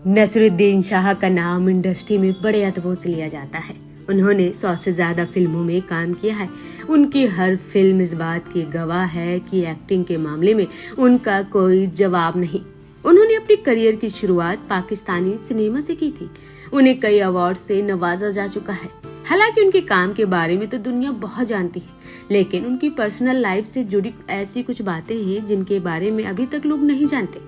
नसीरुद्दीन शाह का नाम इंडस्ट्री में बड़े अदबों से लिया जाता है। उन्होंने 100 से ज्यादा फिल्मों में काम किया है। उनकी हर फिल्म इस बात की गवाह है कि एक्टिंग के मामले में उनका कोई जवाब नहीं। उन्होंने अपनी करियर की शुरुआत पाकिस्तानी सिनेमा से की थी। उन्हें कई अवार्ड से नवाजा जा चुका है। हालांकि उनके काम के बारे में तो दुनिया बहुत जानती है, लेकिन उनकी पर्सनल लाइफ से जुड़ी ऐसी कुछ बातें हैं जिनके बारे में अभी तक लोग नहीं जानते,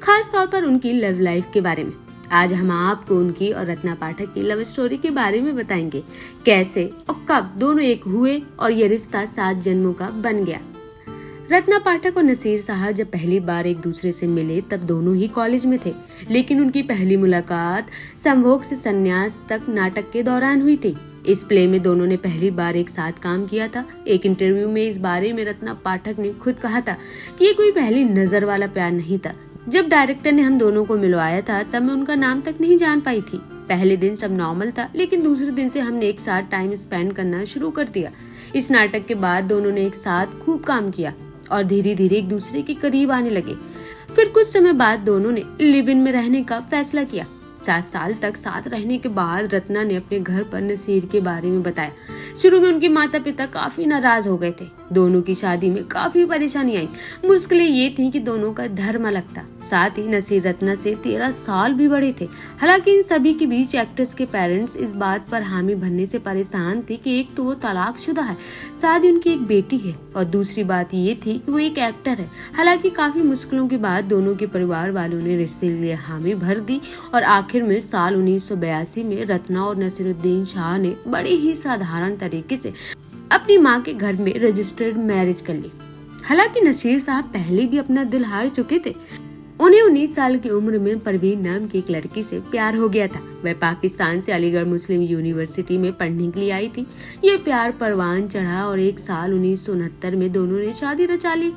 खास तौर पर उनकी लव लाइफ के बारे में। आज हम आपको उनकी और रत्ना पाठक की लव स्टोरी के बारे में बताएंगे, कैसे और कब दोनों एक हुए और ये रिश्ता 7 जन्मों का बन गया। रत्ना पाठक और नसीर शाह जब पहली बार एक दूसरे से मिले तब दोनों ही कॉलेज में थे, लेकिन उनकी पहली मुलाकात संभोग से संन्यास तक नाटक के दौरान हुई थी। इस प्ले में दोनों ने पहली बार एक साथ काम किया था। एक इंटरव्यू में इस बारे में रत्ना पाठक ने खुद कहा था कि ये कोई पहली नजर वाला प्यार नहीं था। जब डायरेक्टर ने हम दोनों को मिलवाया था तब मैं उनका नाम तक नहीं जान पाई थी। पहले दिन सब नॉर्मल था, लेकिन दूसरे दिन से हमने एक साथ टाइम स्पेंड करना शुरू कर दिया। इस नाटक के बाद दोनों ने एक साथ खूब काम किया और धीरे धीरे एक दूसरे के करीब आने लगे। फिर कुछ समय बाद दोनों ने लिव इन में रहने का फैसला किया। 7 साल तक साथ रहने के बाद रत्ना ने अपने घर पर नसीर के बारे में बताया। शुरू में उनके माता पिता काफी नाराज हो गए थे। दोनों की शादी में काफी परेशानी आई। मुश्किलें ये थी कि दोनों का धर्म अलग था। साथ ही नसीर रत्ना से 13 साल भी बड़े थे। हालांकि इन सभी के बीच एक्ट्रेस के पेरेंट्स इस बात पर हामी भरने से परेशान थे कि एक तो वो तलाकशुदा है, साथ ही उनकी एक बेटी है, और दूसरी बात ये थी कि वो एक एक्टर है। हालांकि काफी मुश्किलों के बाद दोनों के परिवार वालों ने रिश्ते के लिए हामी भर दी और आखिर में साल 1982 में रत्ना और नसीरुद्दीन शाह ने बड़े ही साधारण तरीके से अपनी मां के घर में रजिस्टर्ड मैरिज कर ली। हालांकि नसीर साहब पहले भी अपना दिल हार चुके थे। उन्हें 19 साल की उम्र में परवीन नाम की एक लड़की से प्यार हो गया था। वह पाकिस्तान से अलीगढ़ मुस्लिम यूनिवर्सिटी में पढ़ने के लिए आई थी। ये प्यार परवान चढ़ा और एक साल 1969 में दोनों ने शादी रचा ली।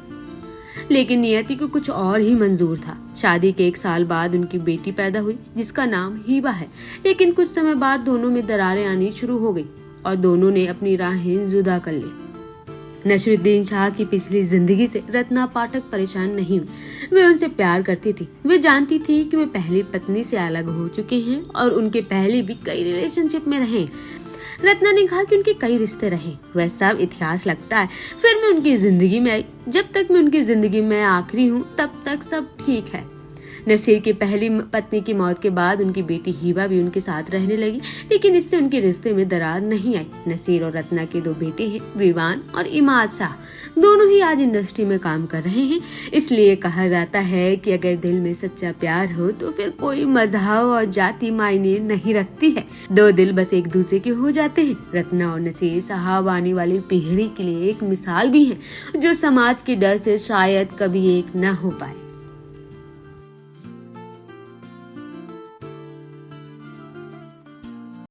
लेकिन नियति को कुछ और ही मंजूर था। शादी के 1 साल बाद उनकी बेटी पैदा हुई, जिसका नाम हिबा है। लेकिन कुछ समय बाद दोनों में दरारें आनी शुरू हो गई और दोनों ने अपनी राहें जुदा कर ली। नसीरुद्दीन शाह की पिछली जिंदगी से रत्ना पाठक परेशान नहीं हुई। वे उनसे प्यार करती थी। वे जानती थी कि वे पहली पत्नी से अलग हो चुके हैं और उनके पहले भी कई रिलेशनशिप में रहे। रत्ना ने कहा कि उनके कई रिश्ते रहे, वह सब इतिहास लगता है। फिर मैं उनकी जिंदगी में आई। जब तक मैं उनकी जिंदगी में आखिरी हूँ तब तक सब ठीक है। नसीर की पहली पत्नी की मौत के बाद उनकी बेटी हिबा भी उनके साथ रहने लगी, लेकिन इससे उनके रिश्ते में दरार नहीं आई। नसीर और रत्ना के 2 बेटे हैं, विवान और इमाद शाह। दोनों ही आज इंडस्ट्री में काम कर रहे हैं। इसलिए कहा जाता है कि अगर दिल में सच्चा प्यार हो तो फिर कोई मजहब और जाति मायने नहीं रखती है। 2 दिल बस एक दूसरे के हो जाते हैं। रत्ना और नसीर साहब आने वाली पीढ़ी के लिए एक मिसाल भी है, जो समाज के डर से शायद कभी एक न हो पाए।